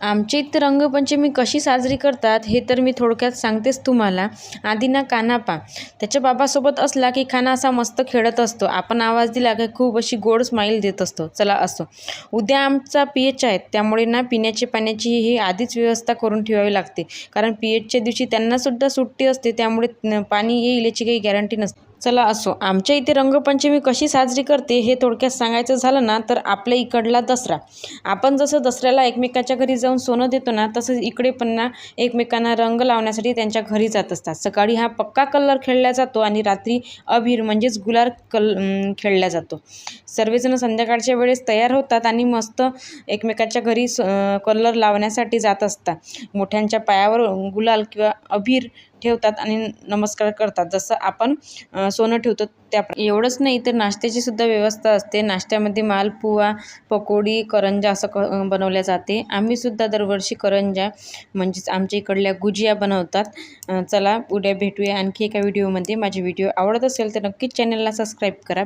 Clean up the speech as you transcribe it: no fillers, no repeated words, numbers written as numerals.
आमच्या इथं रंगपंचमी कशी साजरी करतात हे तर मी थोडक्यात सांगतेच तुम्हाला. आधी ना कान्हा त्याच्या बाबासोबत असला की खाना असा मस्त खेळत असतो. आपण आवाज दिला की खूप अशी गोड स्माईल देत असतो. चला असो. उद्या आमचा पीएच आहे, त्यामुळे ना पिण्याची पाण्याची ही आधीच व्यवस्था करून ठेवावी लागते. कारण पीएचच्या दिवशी त्यांनासुद्धा सुट्टी असते, त्यामुळे पाणी येईल याची काही गॅरंटी नसते. चला असो. आमच्या इथे रंगपंचमी कशी साजरी करते हे थोडक्यात सांगायचं झालं ना, तर आपल्या इकडला दसरा. आपण जसं दसऱ्याला एकमेकाच्या घरी जाऊन सोनं देतो ना, तसंच इकडे पण ना एकमेकांना रंग लावण्यासाठी त्यांच्या घरी जात असतात. सकाळी हा पक्का कलर खेळला जातो आणि रात्री अबीर म्हणजेच गुलाल खेळला जातो. सर्वजण संध्याकाळच्या वेळेस तयार होतात आणि मस्त एकमेकाच्या घरी कलर लावण्यासाठी जात असतात. मोठ्यांच्या पायावर गुलाल किंवा अबीर ठेवतात आणि नमस्कार करतात. जसं आपण सोनं ठेवतो त्या एवढंच नाही तर नाश्त्याची सुद्धा व्यवस्था असते. नाश्त्यामध्ये मालपुवा, पकोडी, करंजा असं बनवल्या जाते. आम्हीसुद्धा दरवर्षी करंजा म्हणजेच आमच्या इकडल्या गुजिया बनवतात. चला उद्या भेटूया आणखी एका व्हिडिओमध्ये. माझे व्हिडिओ आवडत असेल तर नक्कीच चॅनलला सबस्क्राईब करा.